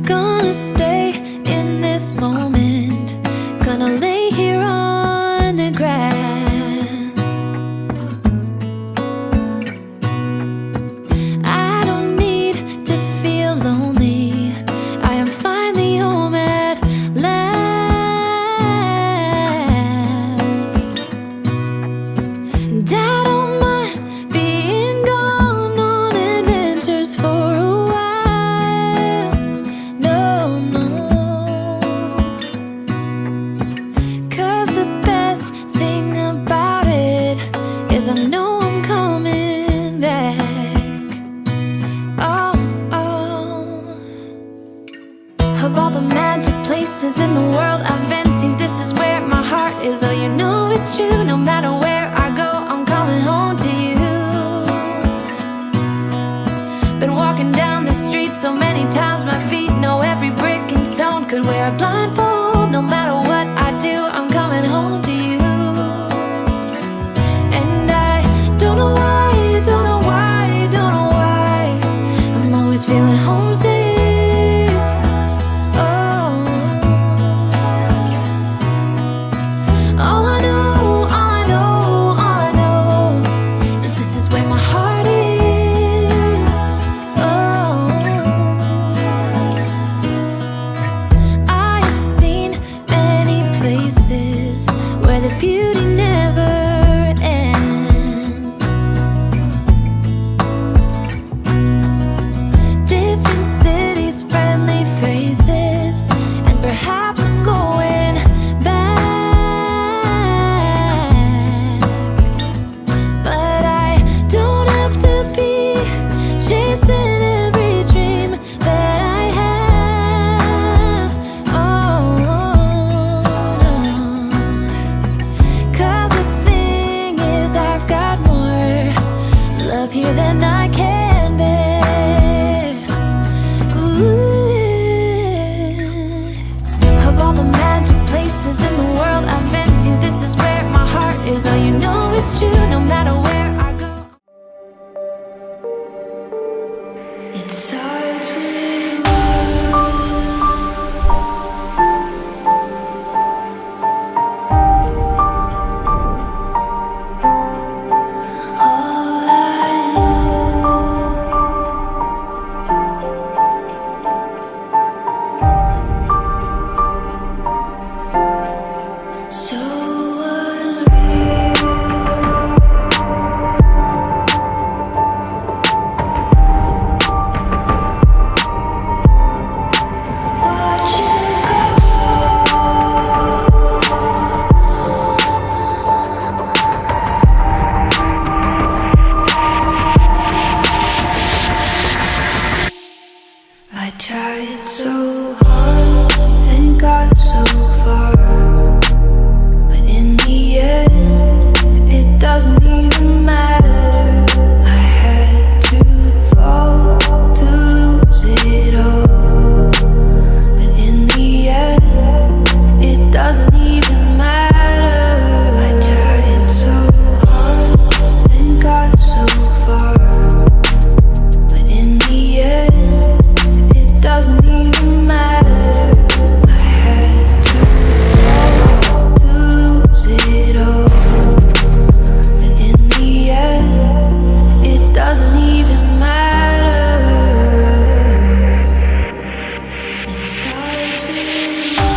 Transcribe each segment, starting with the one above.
Gonna stay in this moment, gonna lay here on the grass. I don't need to feel lonely, I am finally home at last. And I don't mind being gone on adventures for a while. No, no, 'cause the best thing about it is I know I'm coming back. Oh, oh. Of all the magic places in the world I've been to, this is where my heart is. Oh, you know it's true. No matter where I go, I'm coming home to you. Been walking down the street so many times, my feet know every brick and stone. Could wear a blindfold. No matter what I do, I'm coming home to you. And I don't know why, don't know why, don't know why I'm always feeling homesick. Oh, all I know, all I know, all I know is this is where my heart is. Oh, I have seen many places where the beauty never ends. Different cities, friendly faces, and perhaps I'm going back. But I don't have to be chasing every dream that I have. Oh, no. 'Cause the thing is, I've got more love here than I can bear. Ooh. Of all the magic places in the world I've been to, this is where my heart is. Oh, you know it's true. No matter where I go, it starts with you. All I know, so unreal. Watch you go. I tried so hard and got so far, but in the end, it doesn't even matter. I had to fall to lose it all, but in the end, it doesn't even matter. I tried so hard and got so far, but in the end, it doesn't even matter. I had to fall to lose it all, but in the end, it doesn't even matter. It starts with you.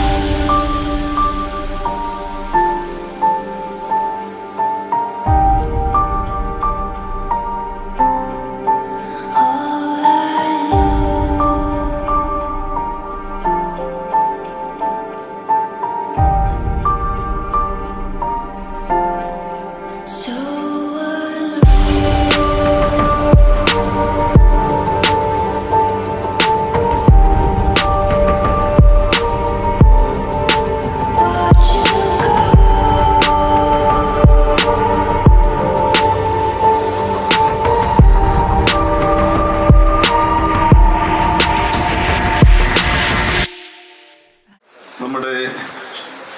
All I know, so unreal. Watch you go. നമ്മുടെ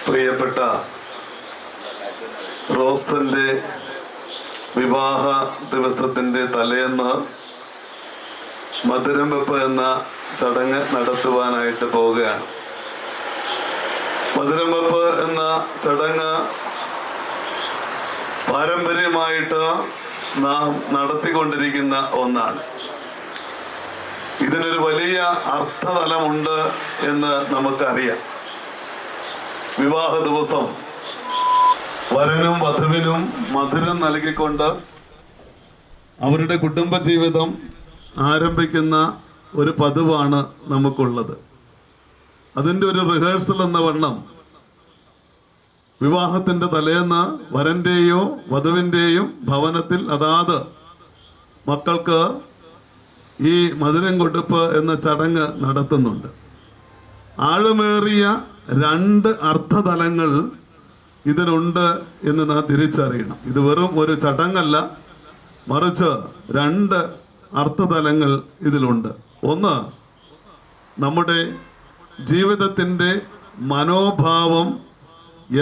പ്രിയപ്പെട്ട റോസന്റെ വിവാഹ ദിവസത്തിൻ്റെ തലേന്ന് മധുരം വെപ്പ് എന്ന ചടങ്ങ് നടത്തുവാനായിട്ട് പോവുകയാണ്. മധുരം വെപ്പ് എന്ന ചടങ്ങ് പാരമ്പര്യമായിട്ട് നാം നടത്തിക്കൊണ്ടിരിക്കുന്ന ഒന്നാണ്. ഇതിനൊരു വലിയ അർത്ഥതലമുണ്ട് എന്ന് നമുക്കറിയാം. വിവാഹ ദിവസം വരനും വധുവിനും മധുരം നൽകിക്കൊണ്ട് അവരുടെ കുടുംബജീവിതം ആരംഭിക്കുന്ന ഒരു പതിവാണ് നമുക്കുള്ളത്. അതിൻ്റെ ഒരു റിഹേഴ്സൽ എന്ന വണ്ണം വിവാഹത്തിൻ്റെ തലേന്ന് വരൻ്റെയോ വധുവിൻ്റെയും ഭവനത്തിൽ അതാത് മക്കൾക്ക് ഈ മധുരം കൊടുപ്പ് എന്ന ചടങ്ങ് നടത്തുന്നുണ്ട്. ആഴമേറിയ രണ്ട് അർത്ഥതലങ്ങൾ ഇതിനുണ്ട് എന്ന് നാം തിരിച്ചറിയണം. ഇത് വെറും ഒരു ചടങ്ങല്ല, മറിച്ച് രണ്ട് അർത്ഥതലങ്ങൾ ഇതിലുണ്ട്. ഒന്ന്, നമ്മുടെ ജീവിതത്തിൻ്റെ മനോഭാവം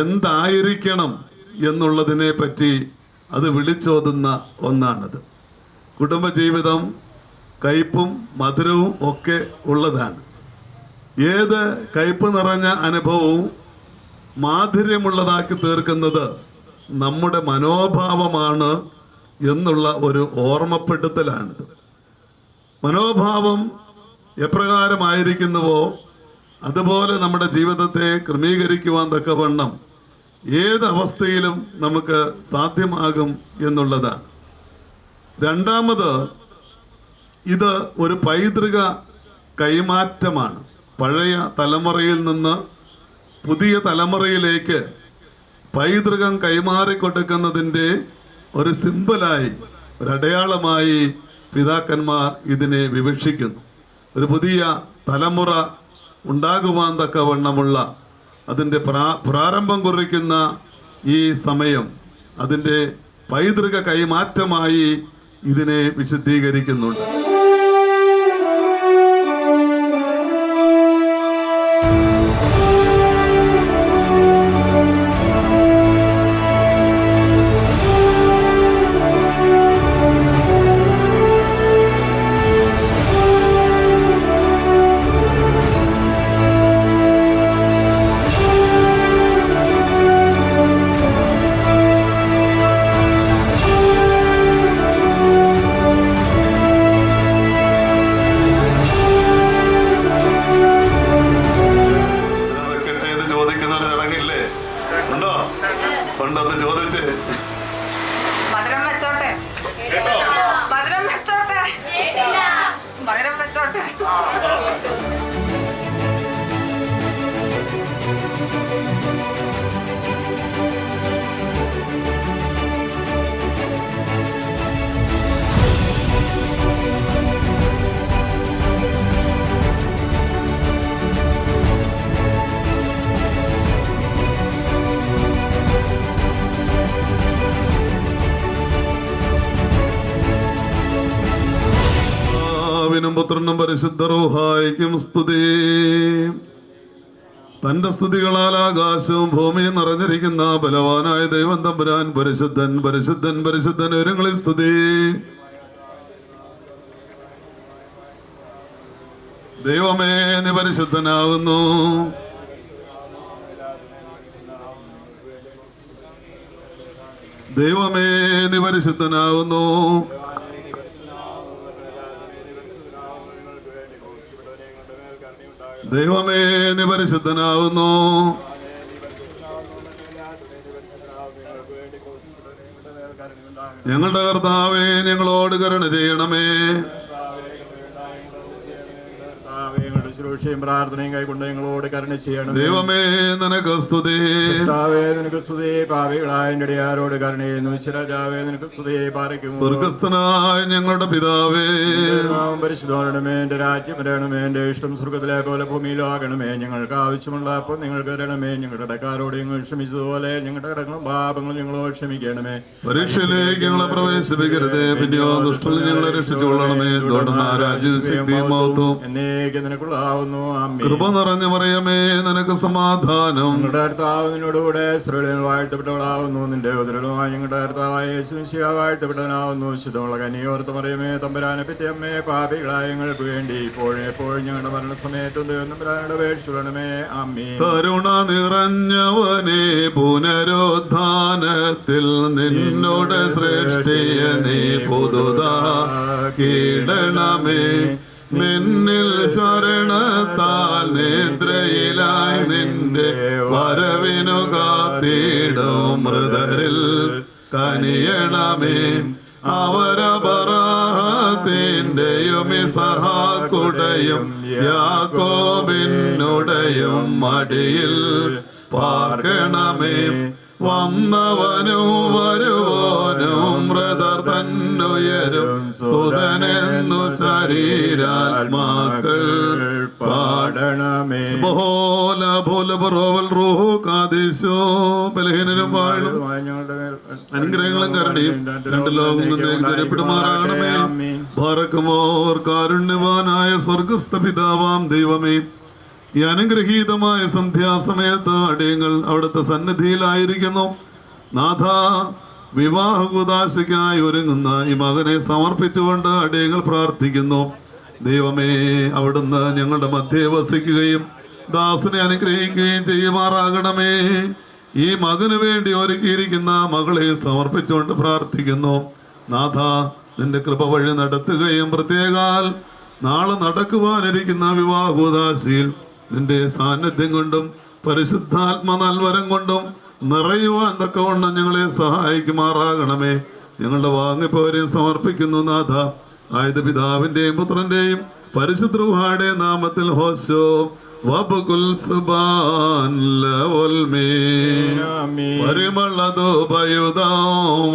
എന്തായിരിക്കണം എന്നുള്ളതിനെ പറ്റി അത് വിളിച്ചോതുന്ന ഒന്നാണത്. കുടുംബജീവിതം കയ്പും മധുരവും ഒക്കെ ഉള്ളതാണ്. ഏത് കയ്പ് നിറഞ്ഞ അനുഭവവും മാധുര്യമുള്ളതാക്കി തീർക്കുന്നത് നമ്മുടെ മനോഭാവമാണ് എന്നുള്ള ഒരു ഓർമ്മപ്പെടുത്തലാണിത്. മനോഭാവം എപ്രകാരമായിരിക്കുന്നുവോ അതുപോലെ നമ്മുടെ ജീവിതത്തെ ക്രമീകരിക്കുവാൻ തക്കവണ്ണം ഏത് അവസ്ഥയിലും നമുക്ക് സാധ്യമാകും എന്നുള്ളതാണ്. രണ്ടാമത്, ഇത് ഒരു പൈതൃക കൈമാറ്റമാണ്. പഴയ തലമുറയിൽ നിന്ന് പുതിയ തലമുറയിലേക്ക് പൈതൃകം കൈമാറിക്കൊടുക്കുന്നതിൻ്റെ ഒരു സിമ്പലായി, ഒരടയാളമായി പിതാക്കന്മാർ ഇതിനെ വിവക്ഷിക്കുന്നു. ഒരു പുതിയ തലമുറ ഉണ്ടാകുവാൻ തക്കവണ്ണമുള്ള അതിൻ്റെ പ്രാരംഭം കുറിക്കുന്ന ഈ സമയം അതിൻ്റെ പൈതൃക കൈമാറ്റമായി ഇതിനെ വിശദീകരിക്കുന്നുണ്ട്. പുത്രനും പരിശുദ്ധ റൂഹായിക്കും സ്തുതി. തന്റെ സ്തുതികളാൽ ആകാശവും ഭൂമിയും നിറഞ്ഞിരിക്കുന്ന ബലവാനായ ദൈവം തമ്പുരാൻ പരിശുദ്ധൻ പരിശുദ്ധൻ പരിശുദ്ധൻ ഉയരങ്ങളിൽ സ്തുതി. ദൈവമേ നീ പരിശുദ്ധനാകുന്നു. ദൈവമേ നീ പരിശുദ്ധനാകുന്നു. ദൈവമേ നീ പരിശുദ്ധനാകുന്നു. ഞങ്ങളുടെ കർത്താവേ ഞങ്ങളോട് കരുണ ചെയ്യണമേ. ശുശ്രൂഷയും പ്രാർത്ഥനയും കൈകൊണ്ട് ഞങ്ങളോട് കരുണ ചെയ്യണം. ദൈവമേ നിനക്ക് സ്തുതി. കർത്താവേ നിനക്ക് സ്തുതി. പാപികളായ എൻ്റെ അടിയാരോട് കരുണ ചെയ്യുന്നു. രാജാവേ നിനക്ക് സ്തുതി. പാലിക്കുന്നു. സ്വർഗ്ഗസ്ഥനായ ഞങ്ങളുടെ പിതാവേ, പരിശുദ്ധമാകണമേ. എൻ്റെ രാജ്യം വരണമേ. എൻ്റെ ഇഷ്ടം സ്വർഗ്ഗത്തിലെ പോലെ ഭൂമിയിലാകണമേ. ഞങ്ങൾക്ക് ആവശ്യമുള്ള അപ്പോൾ നിങ്ങൾക്ക് തരണമേ. ഞങ്ങളുടെ കടക്കാരോട് ഞങ്ങൾ ക്ഷമിച്ചതുപോലെ ഞങ്ങളുടെ കടങ്ങളും പാപങ്ങളും ഞങ്ങളോട് ക്ഷമിക്കണമേ. പരീക്ഷയിലേക്ക് ഞങ്ങളെ പ്രവേശിപ്പിക്കരുതേ, പിന്നെയോ ദുഷ്ടനിൽ ഞങ്ങളെ രക്ഷിച്ചുകൊള്ളണമേ. എന്നേക്ക് നിനക്കുള്ള പെട്ടവളാവുന്നു. ആമേൻ. കൃപ നിറഞ്ഞ മറിയമേ, നിനക്ക് സമാധാനം. നിങ്ങളുടെ കർത്താവ് നിന്നോടുകൂടെ സ്ത്രീകളിൽ വാഴ്ത്തപ്പെട്ടവളാവുന്നു. നിന്റെ ഉദരവുമായി ഞങ്ങളുടെ കർത്താവായ യേശുമിശിഹാ വാഴ്ത്തപ്പെട്ടവനാവുന്നു. ശുദ്ധമുള്ള കന്യകയോർത്ത് മറിയമേ, തമ്പുരാനെ പറ്റി അമ്മേ, പാപികളായ ഞങ്ങൾക്ക് വേണ്ടി ഇപ്പോഴും എപ്പോഴും ഞങ്ങളുടെ മരണസമയത്തും ദൈവം തമ്പുരാനോട് അപേക്ഷിച്ചുകൊള്ളണമേ. ആമേൻ. കരുണ നിറഞ്ഞവനെ, പുനരുത്ഥാനത്തിൽ നിന്നോട് സൃഷ്ടിയ നീ പുതുതാക്കിയിടണമേ. നിന്നിൽ ശരണത്താൽ നിദ്രയിലായി നിന്റെ വരവിനു കാത്തിടും മൃതരിൽ കനിയണമേ. അവരപരാഹത്തിന്റെയും ഇസഹാക്കുടെയും യാക്കോബിനുടെയും മടിയിൽ പാർക്കണമേ. വന്നവനും വരുവോനും മൃതർ തന്നുയരും സ്തുതനെന്നു ശരീരാത്മാക്കൾ പാടണമേ. ബലഹീനനും വാഴും അനുഗ്രഹങ്ങളും കരുണയും രണ്ട് ലോകം നിന്ന് കരുപ്പെടുമാറാകണമേ. ഭാരക്കുമോർ കാരുണ്യവാനായ സ്വർഗസ്ഥ പിതാവാം ദൈവമേ, ഈ അനുഗ്രഹീതമായ സന്ധ്യാസമയത്ത് അടിയങ്ങൾ അവിടുത്തെ സന്നിധിയിലായിരിക്കുന്നു. നാഥ, വിവാഹ കൂദാശയ്ക്കായി ഒരുങ്ങുന്ന ഈ മകനെ സമർപ്പിച്ചുകൊണ്ട് അടിയങ്ങൾ പ്രാർത്ഥിക്കുന്നു. ദൈവമേ, അവിടുന്ന് ഞങ്ങളുടെ മധ്യേ വസിക്കുകയും ദാസനെ അനുഗ്രഹിക്കുകയും ചെയ്യുമാറാകണമേ. ഈ മകന് വേണ്ടി ഒരുക്കിയിരിക്കുന്ന മകളെ സമർപ്പിച്ചുകൊണ്ട് പ്രാർത്ഥിക്കുന്നു. നാഥ, നിന്റെ കൃപ വഴി നടത്തുകയും പ്രത്യേകാൽ നാളെ നടക്കുവാനിരിക്കുന്ന വിവാഹ കൂദാശയിൽ നിന്റെ സാന്നിധ്യം കൊണ്ടും പരിശുദ്ധാത്മ നൽവരം കൊണ്ടും നിറയുവാൻ തക്കവണ്ണം ഞങ്ങളെ സഹായിക്കുമാറാകണമേ. ഞങ്ങളുടെ വാങ്ങിപ്പവരെയും സമർപ്പിക്കുന്നു. നാഥ, ആയത് പിതാവിന്റെയും പുത്രന്റെയും പരിശുദ്ധ റൂഹായുടെയും നാമത്തിൽ ഹോശോ വബുകുൽ സുബാൻ ലവൽമീൻ. പരിമളധൂപയുധോ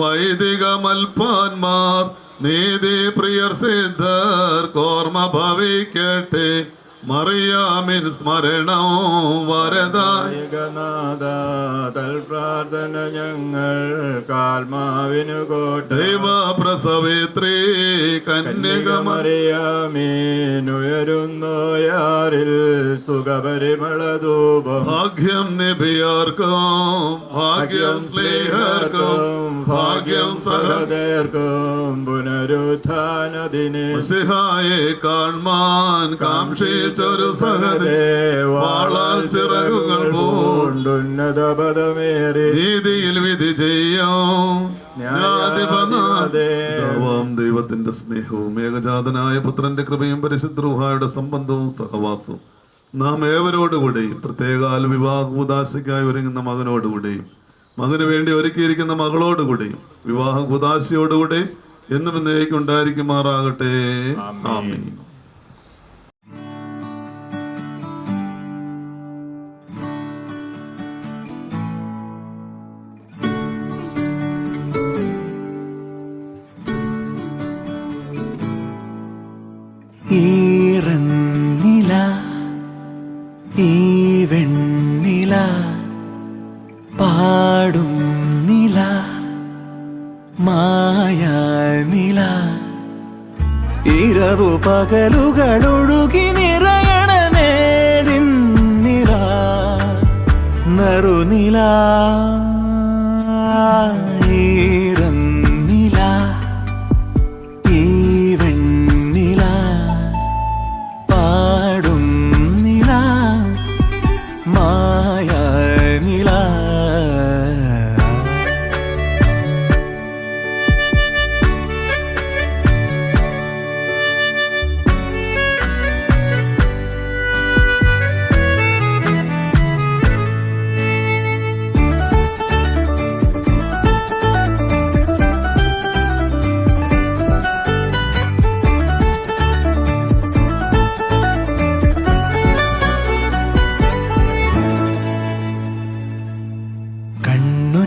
വൈദിക മൽപ്പാന്മാർ നീതി പ്രിയർ സിദ്ധർ കോർമ്മ ഭവിക്കട്ടെ. മറിയാമിൻ സ്മരണം വരദായകനാഥ പ്രാർത്ഥന ഞങ്ങൾ കാൽമാവിനു കോട്ട. ദൈവ പ്രസവിത്രീ കന്യക മറിയാമീനുയരുന്നു യാറിൽ സുഖപരിമളധൂപം. ഭാഗ്യം നബിയാർക്കും ഭാഗ്യം സ്നേഹർക്കും ഭാഗ്യം സഹദേർക്കും പുനരുത്ഥാനദിനെ സിഹായെ കാൺമാൻ കാംക്ഷിച്ചൊരു സഹദേ വാളാൽ ചിറകുകൾ പൂണ്ടുന്നത പദമേറി നീതിയിൽ വിധി ചെയ്യും ദൈവത്തിന്റെ സ്നേഹവും ഏകജാതനായ പുത്രന്റെ കൃപയും പരിശുദ്ധ റൂഹായുടെ സംബന്ധവും സഹവാസവും നാം ഏവരോടുകൂടെയും പ്രത്യേകാൽ വിവാഹ കൂദാശയ്ക്കായി ഒരുങ്ങുന്ന മകനോടുകൂടെയും മകന് വേണ്ടി ഒരുക്കിയിരിക്കുന്ന മകളോടുകൂടെയും വിവാഹ കൂദാശയോടുകൂടെയും എന്നും എന്നേക്കും ഉണ്ടായിരിക്കുമാറാകട്ടെ. ആമേൻ. ഈറന്നില ഈ വെണ്ണില പാടും നില മായാനില ഇരവു പകലുകളൊഴുകി നിറയണ നേരിന്നില നറുനില ഈറന്നില ഈ വെണ്ണില പാടും നില മായാനില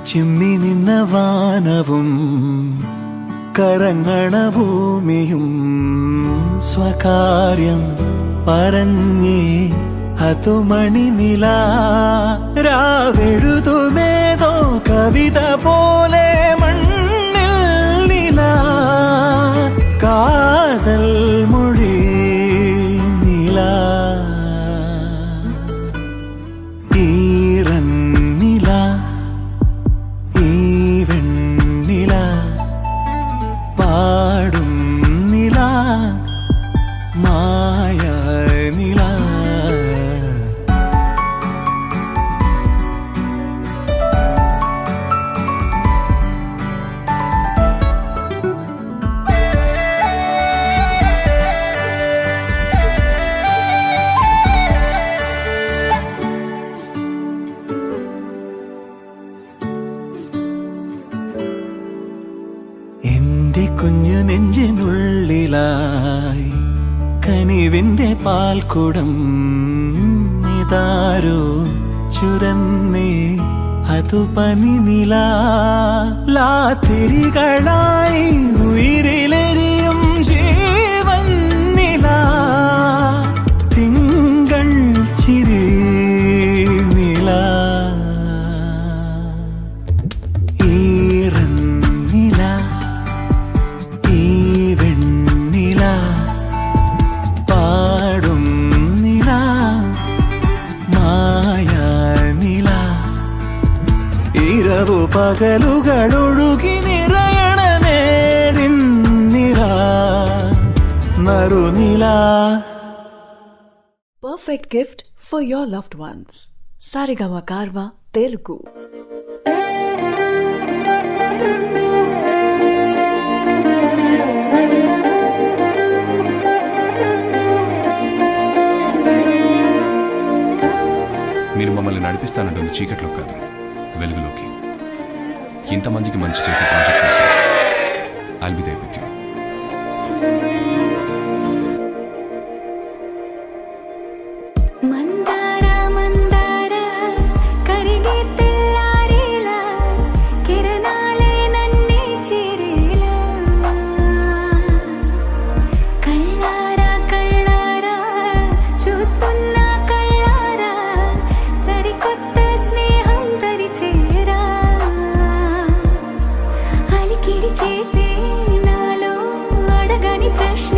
ചിമ്മി നിന്ന വാനവും കറങ്ങണ ഭൂമിയും സ്വകാര്യം പറഞ്ഞേ അതുമണി നില രാവെഴുതുമേതോ കവിത പോലെ മണ്ണിൽ നില കാതൽ മൊഴി നില കണ്ണിലായി കനിവിന്റെ പാൽക്കുടം ഇതാരോ ചുരന്നേ അതു പനിനിലാത്തിരികളായി ഉയിരിലെരിയും ജീവൻ നില തിങ്കൾ ചിരി നില ഈറന്നില ഈ വെണ്ണില പാടും നില മായാനില ഇരവു പകലുകളൊഴുകി നിറയണമേരിന്നില നറുനില. Perfect gift for your loved ones. Sarigama Karva Telugu. మీరు మమ్మల్ని నడిపిస్తానంటుంది చీకట్లో కాదు, వెలుగులోకి. ఇంతమందికి మంచి చేసే ప్రాజెక్ట్ కోసం I'll be there with you. Mandara Mandara ಕರಿಗೆ ತೆಲ್ಲಾರಿಲ ಕಿರಣಾಲೆ ನನ್ನೆ ಚಿರಿಲ ಕಳ್ಳಾರ ಕಳ್ಳಾರ చూస్తున్న కళ్ళార సరికొత్త స్నేహం దరిచేరా అలికిడి చేసే నాలో అడగని ప్రశ్న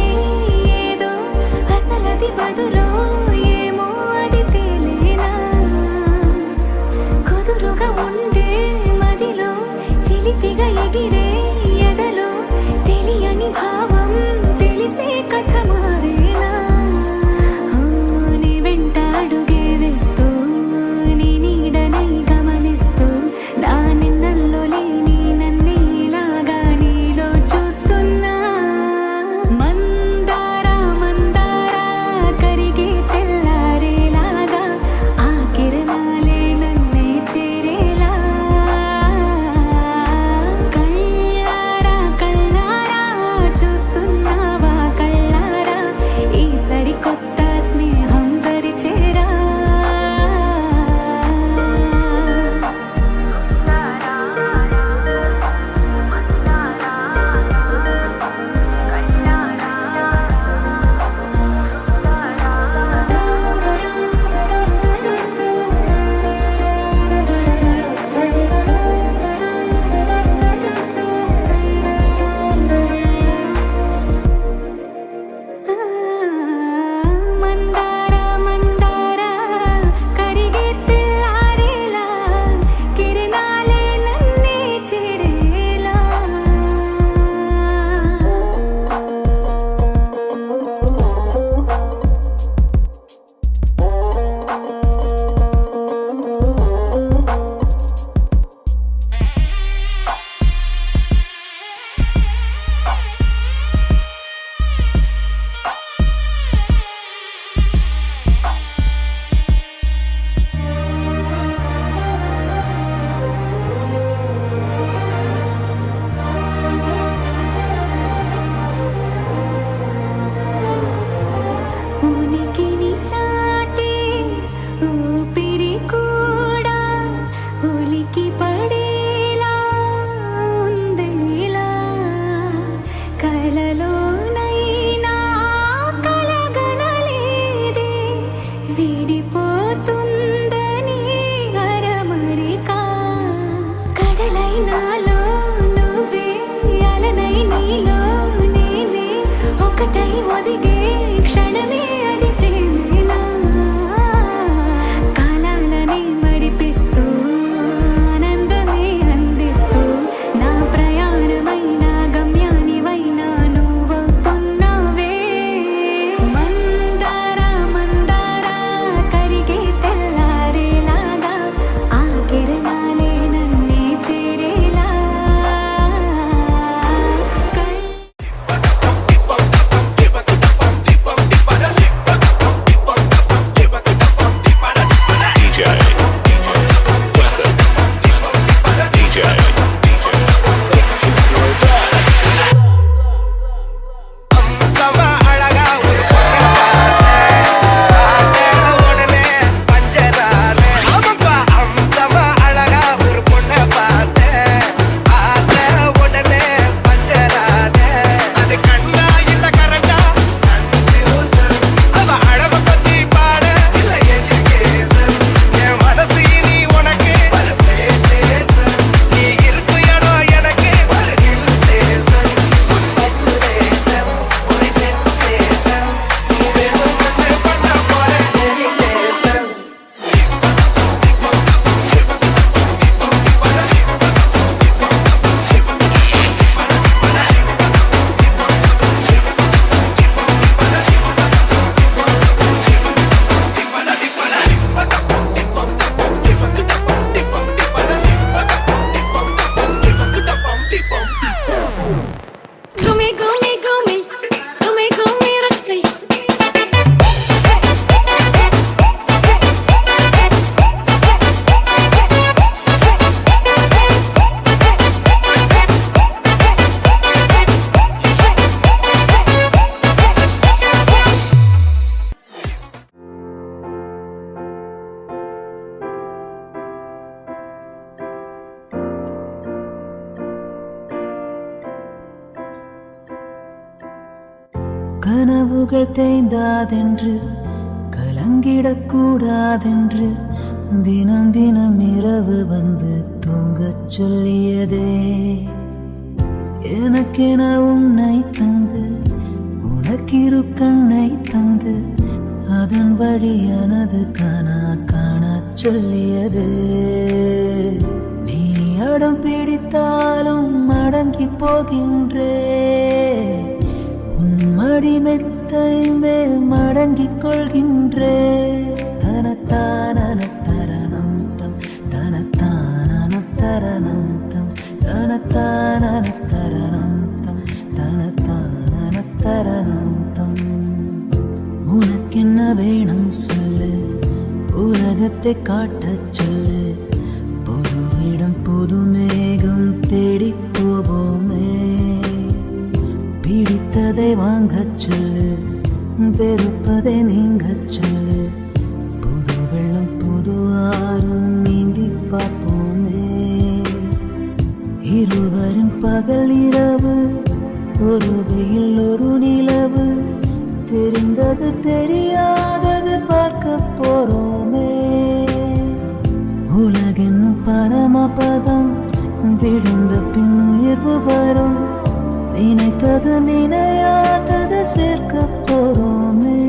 கனவுகள் தேய்ந்தாதென்று கலங்கிடக்கூடாதென்று தினம் தினம் இரவு வந்து தூங்கச் சொல்லியதே. எனக்கென உன்னை தந்து உனக்கிரு கண்ணை தந்து அதன் வழி எனது காணா காணச் சொல்லியது. நீ அடம் பிடித்தாலும் அடங்கி போகின்றே, உன் மடி மெத்தை மேல் மடங்கிக் கொள்கின்றே. தனத்தான தரணம் தம் தனத்தான தரணம் தம் தனத்தான தரணம் தம் தனத்தான தரணம் தம். உனக்கென்ன வேணும் சொல்லு, உலகத்தை காட்டச் சொல்லு. புது இடம் புது மேகம் தேடி போவோமே. பிடித்ததை வாங்கச் சொல்லு, வெறுப்பதை நீங்கச் சொல்லு. புது வெள்ளம் புது ஆறு நீந்தி பார்ப்போமே. இருவரின் பகல் இரவு, ஒரு வெயில் ஒரு நிலவு. தெரிந்தது தெரியாதது பார்க்க போறோமே. உலகென்னும் பரமபதம் விழுந்த பின் உயர்வு வரும். நினைத்தது நினையாதது சேர்க்க போறோமே.